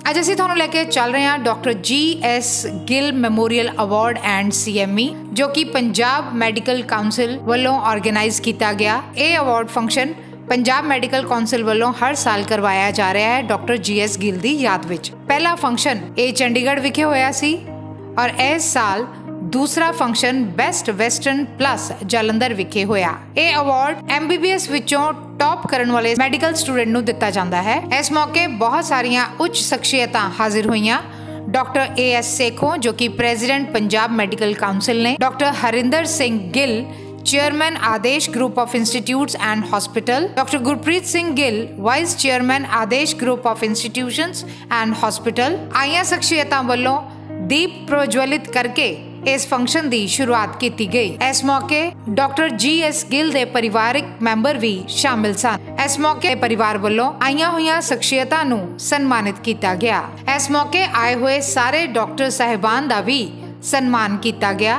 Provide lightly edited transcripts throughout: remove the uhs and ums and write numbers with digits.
ਅੱਜ ਅਸੀਂ ਤੁਹਾਨੂੰ ਲੈ ਕੇ ਚੱਲ ਰਹੇ ਹਾਂ doctor GS Gill memorial award and CME ਜੋ ਕਿ ਪੰਜਾਬ ਮੈਡੀਕਲ ਕਾਉਂਸਲ ਵੱਲੋਂ ਆਰਗੇਨਾਈਜ਼ ਕੀਤਾ ਗਿਆ। ਇਹ award function Punjab medical council ਵੱਲੋਂ ਹਰ ਸਾਲ ਕਰਵਾਇਆ ਜਾ ਰਿਹਾ ਹੈ ਡਾਕਟਰ GS ਗਿੱਲ ਦੀ ਯਾਦ ਵਿੱਚ। ਪਹਿਲਾ ਫੰਕਸ਼ਨ ਇਹ ਚੰਡੀਗੜ੍ਹ ਵਿਖੇ ਹੋਇਆ ਸੀ ਔਰ ਇਸ ਸਾਲ दूसरा function Best Western Plus Jalandhar विखे होया। ਇਹ ਅਵਾਰਡ MBBS ਵਿੱਚੋਂ ਟੌਪ ਕਰਨ ਵਾਲੇ ਮੈਡੀਕਲ ਸਟੂਡੈਂਟ ਨੂੰ ਦਿੱਤਾ ਜਾਂਦਾ ਹੈ। ਇਸ ਮੌਕੇ ਬਹੁਤ ਸਾਰੀਆਂ ਉੱਚ ਸ਼ਖਸੀਅਤਾਂ ਹਾਜ਼ਰ ਹੋਈਆਂ। ਡਾਕਟਰ AS ਸੇਖੋਂ ਜੋ ਕਿ ਪ੍ਰੈਜ਼ੀਡੈਂਟ ਪੰਜਾਬ ਮੈਡੀਕਲ ਕਾਉਂਸਲ ਨੇ, doctor Harinder Singh Gill chairman Adesh group of institutes and hospital, doctor Gurpreet Singh Gill vice chairman Adesh group of institutions and hospital आईया शख्सियतां वल्लों दीप प्रज्वलित करके इस फंक्शन की शुरुआत की गई। इस मौके डॉक्टर GS गिल दे परिवारिक मैंबर भी शामिल सन। इस मौके परिवार वालों आईया हुई शख्सियतां नूं सन्मानित किया गया। इस मौके आए हुए सारे डॉक्टर साहिबान का भी सन्मान किया गया।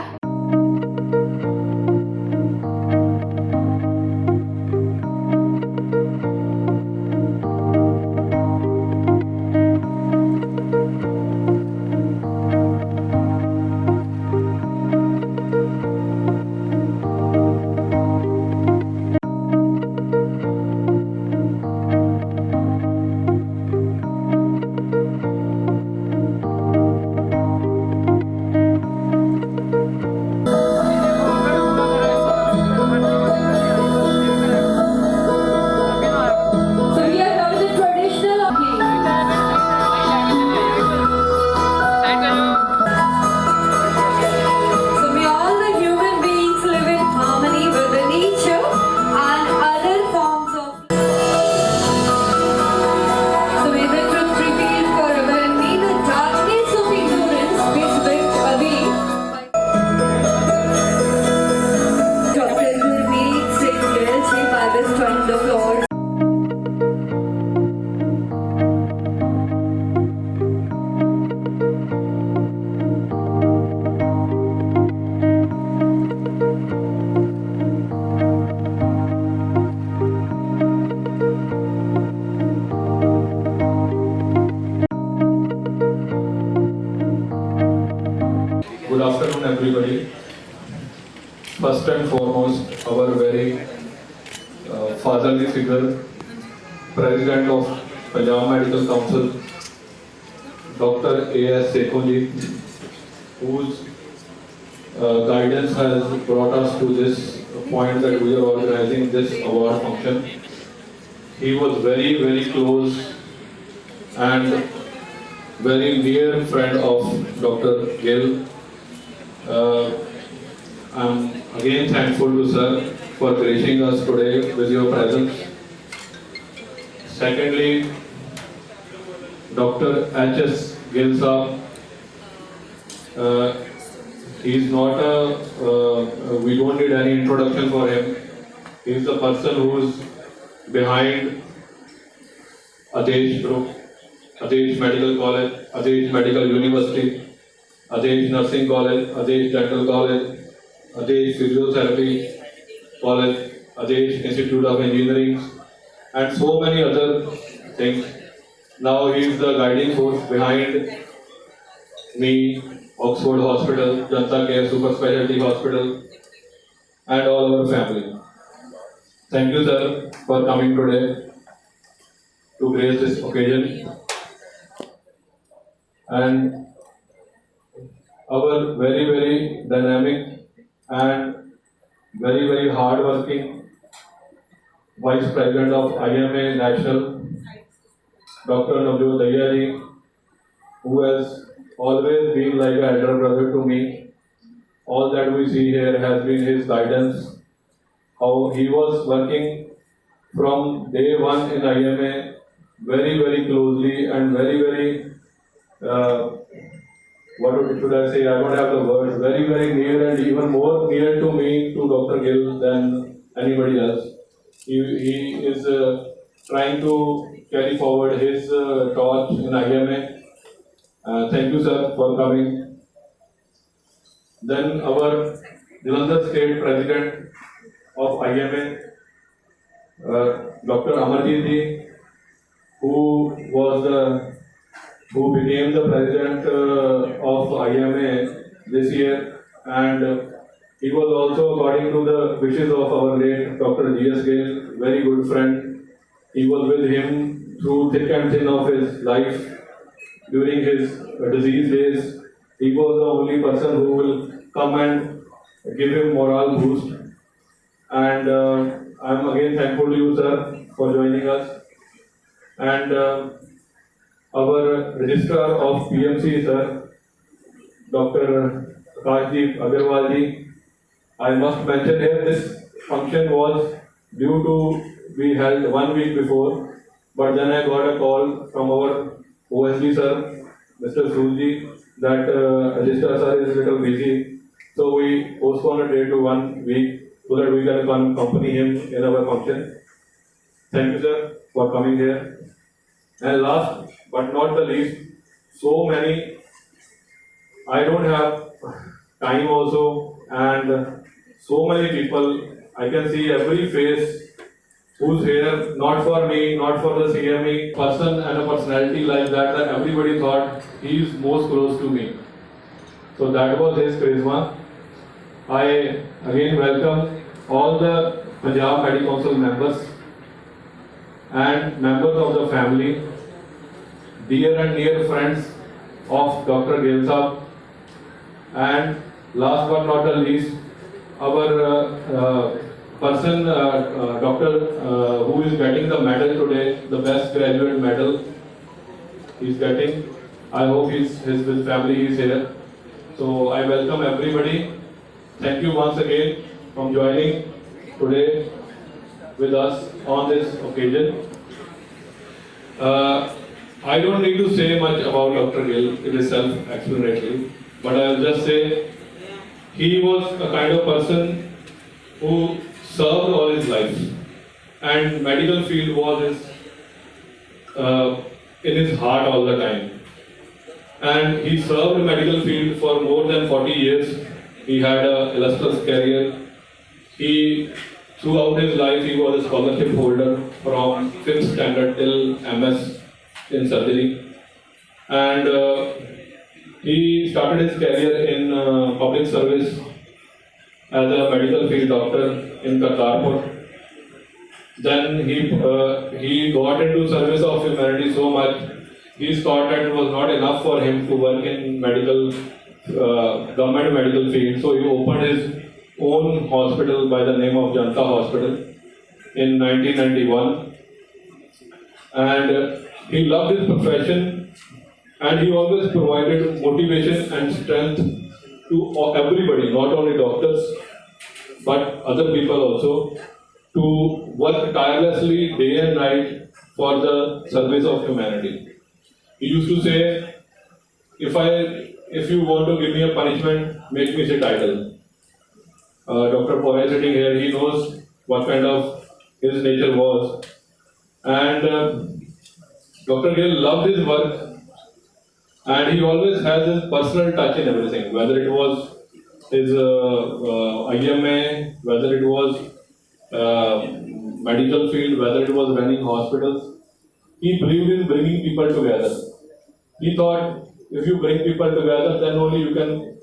Good afternoon, everybody. First and foremost, our very fatherly figure, President of Punjab Medical Council, Dr. AS Sekhon ji, whose guidance has brought us to this point that we are organizing this award function. He was very, very close and very dear friend of Dr. Gill. I'm again thankful to sir for gracing us today with your presence. Secondly, Dr. HS Gill sahab, he's not we don't need any introduction for him. He's the person who's behind Adesh Group, Adesh Medical College, Adesh Medical University, Adesh Nursing College, Adesh Dental College, Adesh Physiotherapy College, Adesh Institute of Engineering, and so many other things. Now he is the guiding force behind me, Oxford Hospital, Janta Care Super Specialty Hospital, and all our family. Thank you, sir, for coming today to grace this occasion. And our very, very dynamic and very, very hard-working Vice President of IMA National, Dr. Navjot Dahiya ji, who has always been like an elder brother to me. All that we see here has been his guidance, how he was working from day one in IMA very, very closely and very, very what should I say? I don't have the words. Very, very near and even more near to me, to Dr. Gill than anybody else. He is trying to carry forward his torch in IMA. Thank you, sir, for coming. Then our Jalandhar State President of IMA, Dr. Amarjit ji, who was the who became the president of IMA this year, and he was also, according to the wishes of our late Dr. G.S. Gill, very good friend. He was with him through thick and thin of his life during his disease days. He was the only person who will come and give him morale boost. And I'm again thankful to you, sir, for joining us. And our registrar of PMC, sir, Dr. Akashdeep Agarwal ji. I must mention here this function was due to be held 1 week before, but then I got a call from our OSD sir, Mr. Surji, that registrar sir is a little busy, so we postponed a day to 1 week so that we can accompany him in our function. Thank you, sir, for coming here. And last but not the least, so many, I don't have time also, and so many people, I can see every face who's here, not for me, not for the CME, person and a personality like that, that everybody thought he is most close to me. So that was his charisma. I again welcome all the Punjab Medical Council members and members of the family, dear and near friends of Dr. Gill Sahab, and last but not the least, our person, doctor, who is getting the medal today, the best graduate medal he's getting. I hope his family is here. So I welcome everybody. Thank you once again for joining today with us on this occasion. I don't need to say much about Dr. Gill, it is self-explanatory, but I'll just say he was a kind of person who served all his life, and medical field was in his heart all the time. And he served medical field for more than 40 years. He had an illustrious career. Throughout his life, he was a scholarship holder from 5th standard till MS in surgery. And he started his career in public service as a medical field doctor in Kartarpur. Then he got into service of humanity so much, he thought that it was not enough for him to work in government medical field. So he opened his own hospital by the name of Janta Hospital in 1991. And he loved his profession, and he always provided motivation and strength to everybody, not only doctors, but other people also, to work tirelessly day and night for the service of humanity. He used to say, if you want to give me a punishment, make me sit idle. Dr. Poy sitting here, he knows what kind of his nature was. And Dr. Gill loved his work, and he always has his personal touch in everything, whether it was his IMA, whether it was medical field, whether it was running hospitals. He believed in bringing people together. He thought if you bring people together, then only you can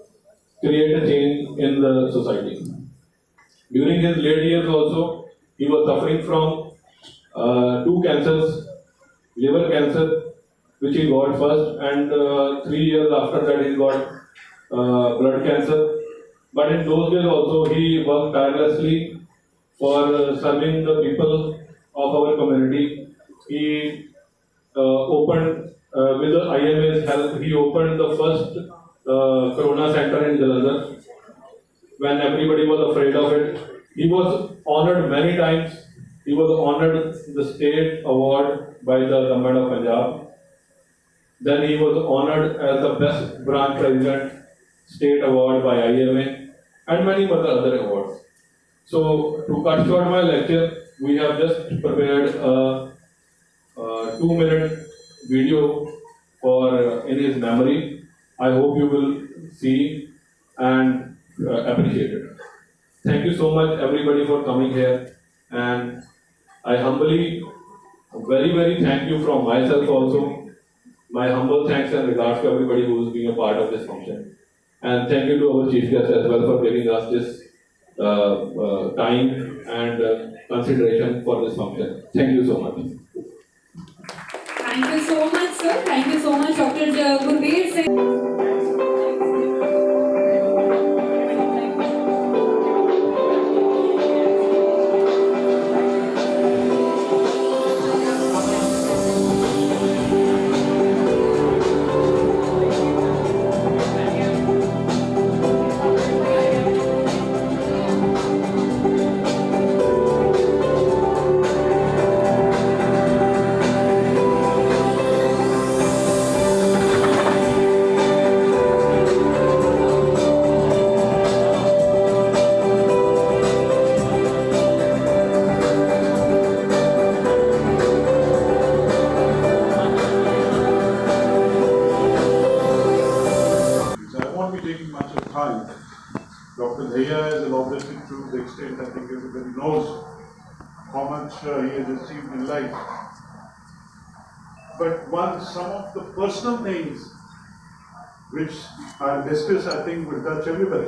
create a change in the society. During his late years also, he was suffering from 2 cancers, liver cancer, which he got first, and 3 years after that he got blood cancer. But in those days also, he worked tirelessly for serving the people of our community. He opened, with the IMA's help, he opened the first Corona Center in Jalandhar when everybody was afraid of it. He was honored many times. He was honored the state award by the government of Punjab. Then he was honored as the best branch president, state award by IMA, and many other awards. So to cut short my lecture, we have just prepared a 2-minute video for in his memory. I hope you will see and appreciate it. Thank you so much everybody for coming here, and I humbly, very thank you from myself also My humble thanks and regards to everybody who is being a part of this function. And thank you to our chief guest as well for giving us this time and consideration for this function. Thank you so much. Thank you so much, sir. Thank you so much, Dr. Gurveer Singh. I won't be taking much of time. Dr. Dhaya has elaborated to the extent I think everybody knows how much he has achieved in life. But some of the personal things which I'll discuss, I think will touch everybody.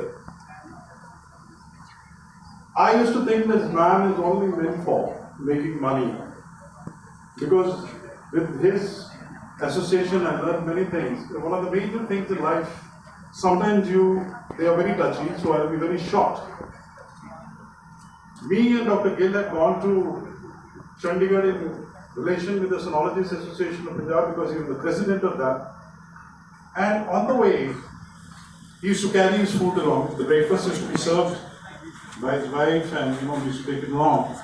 I used to think this man is only meant for making money because with his association I learned many things. One of the major things in life, sometimes they are very touchy, so I'll be very short. Me and Dr. Gill had gone to Chandigarh in relation with the Sonologists Association of Punjab because he was the president of that. And on the way, he used to carry his food along. The breakfast used to be served by his wife and he used to take it along.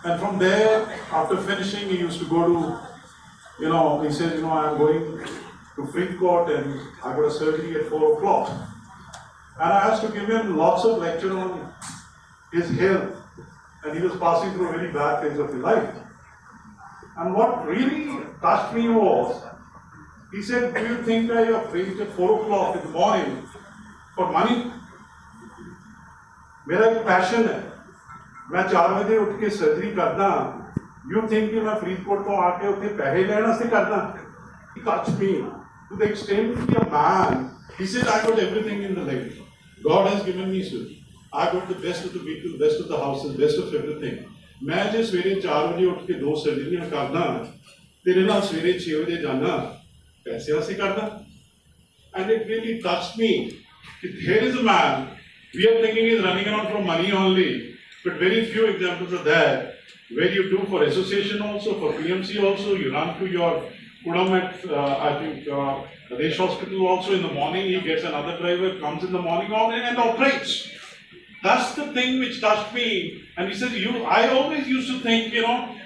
And from there, after finishing, he used to go to, he said, I'm going to Freeport and I got a surgery at 4 o'clock. And I asked to give him lots of lecture on his health. And he was passing through a very bad phase of his life. And what really touched me was, he said, do you think I have reached at 4 o'clock in the morning for money? मेरा एक passion है, मैं 4 बजे उठ के surgery करना, you think कि मैं फरीदकोट को आके उठे पैसे लेना से करना? He touched me to the extent to be a man. He said, I got everything in the life. God has given me so. I got the best of the vehicle, best of the houses, best of everything. मैं जो सवेरे 4 बजे उठ के 2 सर्जरियां करना, तेरे नाल सवेरे 6 बजे जाना, पैसे से करना. And it really touched me. Here is a man, we are thinking he's running around for money only, but very few examples are there, where you do for association also, for PMC also, you run to your Kudam at, Race Hospital also in the morning, he gets another driver, comes in the morning and operates. That's the thing which touched me. And he said, I always used to think,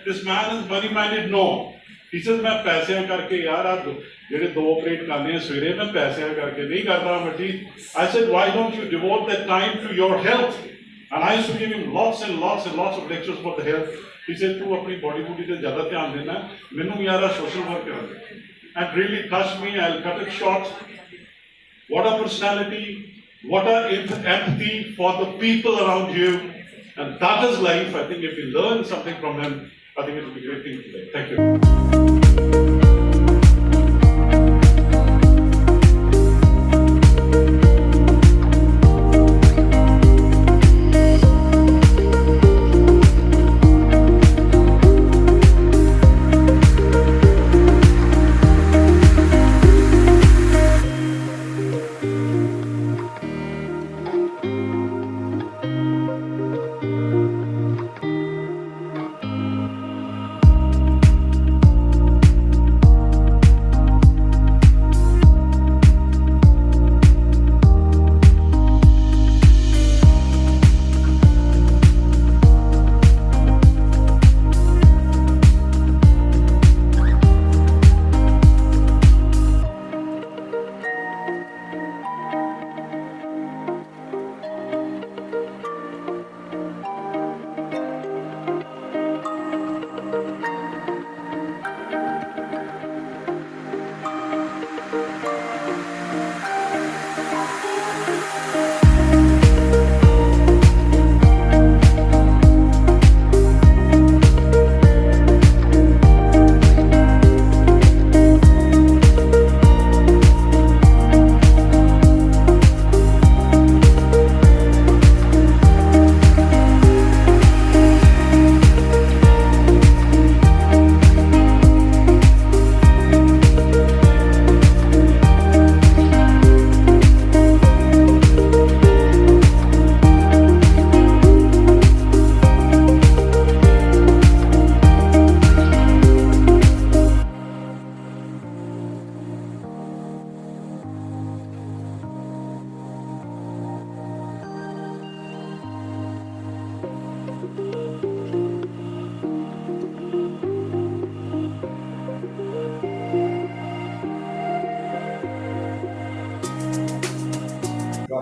this man is money-minded. No. He says, मैं पैसे करके यार आप जेडे 2 operate करने हैं सवेरे मैं पैसे करके नहीं कर रहा मर्जी. I said, why don't you devote that time to your health? And I used to give him lots and lots and lots of lectures for the health. He said, तू अपनी body booty पे ज़्यादा ध्यान देना, मैंने यारा social work करना. And really touched me. I'll cut it short. What a personality! What a empathy for the people around you, and that is life. I think if you learn something from him, I think it will be a great thing today. Thank you.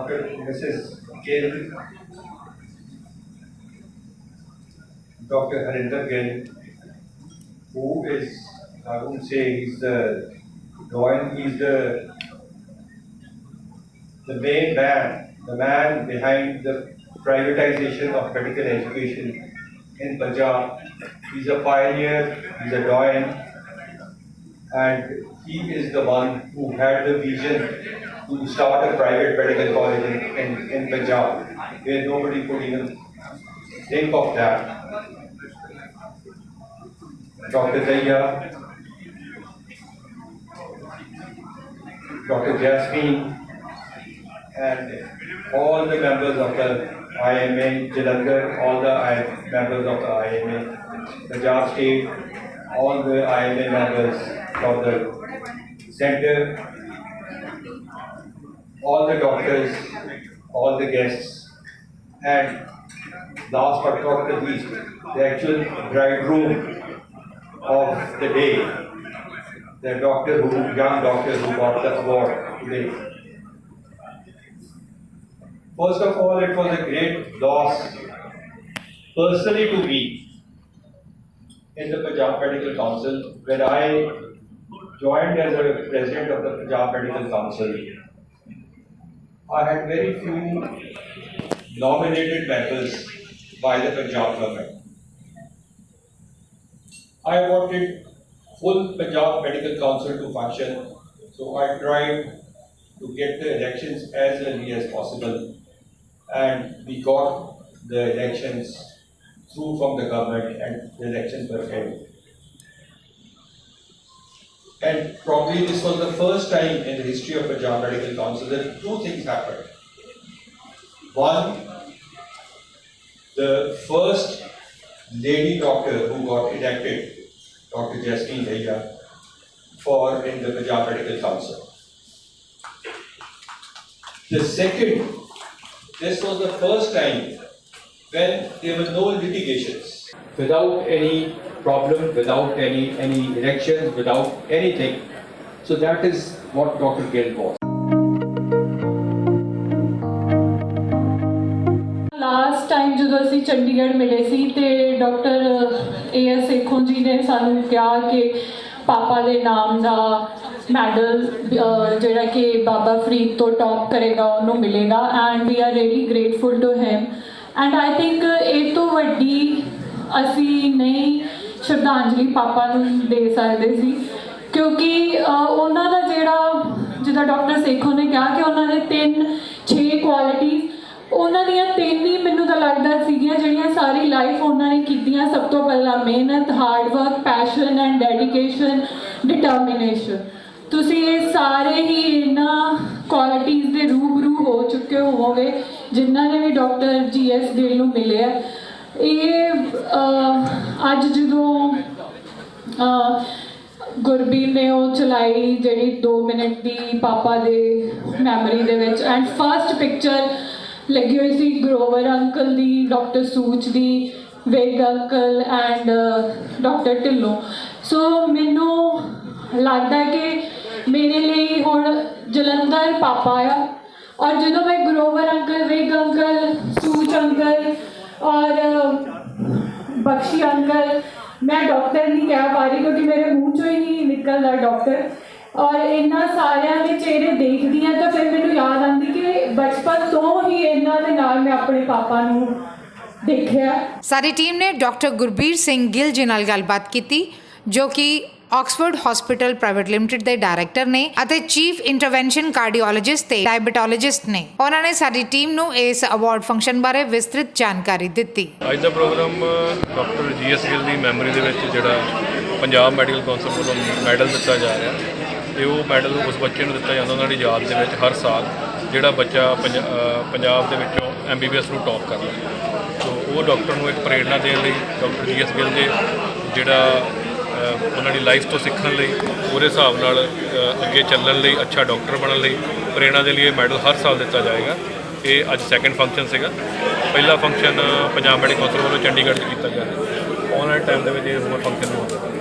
Dr. Mrs. Gill, Dr. Harinder Gill, who is, I wouldn't say he's the main man, the man behind the privatization of medical education in Punjab. He's a pioneer, he's a doyen, and he is the one who had the vision to start a private medical college in Punjab, where nobody could even think of that. Dr. Daya, Dr. Jasmine, and all the members of the IMA, Jalandhar, all the members of the IMA, Punjab State, all the IMA members of the center, all the doctors, all the guests, and last but not the least, the actual bridegroom of the day, the young doctor who got the award today. First of all, it was a great loss personally to me in the Punjab Medical Council. When I joined as a president of the Punjab Medical Council, I had very few nominated members by the Punjab government. I wanted full Punjab Medical Council to function, so I tried to get the elections as early as possible, and we got the elections through from the government, and the elections were held. And probably this was the first time in the history of Punjab Medical Council that two things happened. One, the first lady doctor who got elected, Dr. Jasmine Daya, in the Punjab Medical Council. The second, this was the first time when there were no litigations. Without any problem, without any elections, without anything. So that is what Dr. Gill was. Last time ਜਦੋਂ ਅਸੀਂ ਚੰਡੀਗੜ੍ਹ ਮਿਲੇ ਸੀ ਤੇ doctor A.S. Sekhon ਜੀ ਨੇ ਸਾਨੂੰ ਕਿਹਾ ਕਿ ਪਾਪਾ ਦੇ ਨਾਮ ਦਾ ਮੈਡਲ ਜਿਹੜਾ ਕਿ ਬਾਬਾ ਫਰੀਦ ਤੋਂ ਟੌਪ ਕਰੇਗਾ ਉਹਨੂੰ ਮਿਲੇਗਾ, and we are really grateful to him. And I think ਇਹ ਤੋਂ ਵੱਡੀ ਅਸੀਂ ਨਹੀਂ ਸ਼ਰਧਾਂਜਲੀ ਪਾਪਾ ਨੂੰ ਦੇ ਸਕਦੇ ਸੀ, ਕਿਉਂਕਿ ਉਹਨਾਂ ਦਾ ਜਿਹੜਾ ਜਿੱਦਾਂ ਡਾਕਟਰ ਸੇਖੋਂ ਨੇ ਕਿਹਾ ਕਿ ਉਹਨਾਂ ਦੇ 6 ਕੁਆਲਿਟੀਜ਼, ਉਹਨਾਂ ਦੀਆਂ 3 ਹੀ ਮੈਨੂੰ ਤਾਂ ਲੱਗਦਾ ਸੀਗੀਆਂ ਜਿਹੜੀਆਂ ਸਾਰੀ ਲਾਈਫ ਉਹਨਾਂ ਨੇ ਕੀਤੀਆਂ। ਸਭ ਤੋਂ ਪਹਿਲਾਂ ਮਿਹਨਤ, hard work, passion and dedication, determination. ਤੁਸੀਂ ਇਹ ਸਾਰੇ ਹੀ ਇਹਨਾਂ ਕੁਆਲਿਟੀਜ਼ ਦੇ ਰੂਬਰੂ ਹੋ ਚੁੱਕੇ ਹੋਵੋਗੇ ਜਿਨ੍ਹਾਂ ਨੇ ਵੀ ਡਾਕਟਰ G.S. ਗਿੱਲ ਨੂੰ ਮਿਲੇ ਆ। ਇਹ ਅੱਜ ਜਦੋਂ ਗੁਰਬੀਰ ਨੇ ਉਹ ਚਲਾਈ ਜਿਹੜੀ 2 ਮਿੰਟ ਦੀ ਪਾਪਾ ਦੇ ਮੈਮਰੀ ਦੇ ਵਿੱਚ, ਐਂਡ ਫਸਟ ਪਿਕਚਰ ਲੱਗੀ ਹੋਈ ਸੀ ਗਰੋਵਰ ਅੰਕਲ ਦੀ, ਡਾਕਟਰ ਸੂਚ ਦੀ, ਵੇਗ ਅੰਕਲ ਐਂਡ ਡਾਕਟਰ ਢਿੱਲੋਂ। ਸੋ ਮੈਨੂੰ ਲੱਗਦਾ ਕਿ ਮੇਰੇ ਲਈ ਹੁਣ ਜਲੰਧਰ ਪਾਪਾ ਆ, ਔਰ ਜਦੋਂ ਮੈਂ ਗਰੋਵਰ ਅੰਕਲ, ਵੇਗ ਅੰਕਲ, ਸੂਚ ਅੰਕਲ ਔਰ ਬਖਸ਼ੀ ਅੰਕਲ, ਮੈਂ ਡਾਕਟਰ ਨਹੀਂ ਕਹਿ ਪਾ ਰਹੀ ਕਿਉਂਕਿ ਮੇਰੇ ਮੂੰਹ ਚੋਂ ਹੀ ਨਹੀਂ ਨਿਕਲਦਾ ਡਾਕਟਰ, ਔਰ ਇਹਨਾਂ ਸਾਰਿਆਂ ਦੇ ਚਿਹਰੇ ਦੇਖਦੀ ਹਾਂ ਤਾਂ ਫਿਰ ਮੈਨੂੰ ਯਾਦ ਆਉਂਦੀ ਕਿ ਬਚਪਨ ਤੋਂ ਹੀ ਇਹਨਾਂ ਦੇ ਨਾਲ ਮੈਂ ਆਪਣੇ ਪਾਪਾ ਨੂੰ ਦੇਖਿਆ। ਸਾਡੀ ਟੀਮ ਨੇ ਡਾਕਟਰ ਗੁਰਬੀਰ ਸਿੰਘ ਗਿੱਲ ਜੀ ਨਾਲ ਗੱਲਬਾਤ ਕੀਤੀ, ਜੋ ਕਿ ਆਕਸਫੋਰਡ ਹਸਪੀਟਲ ਪ੍ਰਾਈਵੇਟ ਲਿਮਟਿਡ ਦੇ ਡਾਇਰੈਕਟਰ ਨੇ ਅਤੇ ਚੀਫ ਇੰਟਰਵੈਂਸ਼ਨ ਕਾਰਡੀਓਲੋਜਿਸਟ ਤੇ ਡਾਇਬਟੋਲੋਜਿਸਟ ਨੇ। ਉਹਨਾਂ ਨੇ ਸਾਡੀ ਟੀਮ ਨੂੰ ਇਸ ਅਵਾਰਡ ਫੰਕਸ਼ਨ ਬਾਰੇ ਵਿਸਤ੍ਰਿਤ ਜਾਣਕਾਰੀ ਦਿੱਤੀ। ਅੱਜ ਦਾ ਪ੍ਰੋਗਰਾਮ ਡਾਕਟਰ G.S. ਗਿੱਲ ਦੀ ਮੈਮਰੀ ਦੇ ਵਿੱਚ ਜਿਹੜਾ ਪੰਜਾਬ ਮੈਡੀਕਲ ਕੌਂਸਲ ਵੱਲੋਂ ਮੈਡਲ ਦਿੱਤਾ ਜਾ ਰਿਹਾ, ਤੇ ਉਹ ਮੈਡਲ ਉਸ ਬੱਚੇ ਨੂੰ ਦਿੱਤਾ ਜਾਂਦਾ ਉਹਨਾਂ ਦੀ ਯਾਦ ਦੇ ਵਿੱਚ ਹਰ ਸਾਲ ਜਿਹੜਾ ਬੱਚਾ ਪੰਜਾਬ ਦੇ ਵਿੱਚੋਂ MBBS ਨੂੰ ਟੌਪ ਕਰਦਾ। ਸੋ ਉਹ ਡਾਕਟਰ ਨੂੰ ਇੱਕ ਪ੍ਰੇਰਨਾ ਦੇਣ ਲਈ ਡਾਕਟਰ G.S. ਗਿੱਲ ਦੇ ਜਿਹੜਾ ਉਹਨਾਂ ਦੀ ਲਾਈਫ ਤੋਂ ਸਿੱਖਣ ਲਈ, ਉਹਦੇ ਹਿਸਾਬ ਨਾਲ ਅੱਗੇ ਚੱਲਣ ਲਈ, ਅੱਛਾ ਡਾਕਟਰ ਬਣਨ ਲਈ ਪ੍ਰੇਰਨਾ ਦੇ ਲਈ ਇਹ ਮੈਡਲ ਹਰ ਸਾਲ ਦਿੱਤਾ ਜਾਏਗਾ। ਇਹ ਅੱਜ ਸੈਕੰਡ ਫੰਕਸ਼ਨ ਸੀਗਾ। ਪਹਿਲਾ ਫੰਕਸ਼ਨ ਪੰਜਾਬ ਮੈਡੀਕਲ ਕੌਂਸਲ ਵੱਲੋਂ ਚੰਡੀਗੜ੍ਹ 'ਚ ਕੀਤਾ ਗਿਆ। ਆਉਣ ਵਾਲੇ ਟਾਈਮ ਦੇ ਵਿੱਚ ਇਹ ਹੋਰ ਫੰਕਸ਼ਨ ਹੋਣਗੇ।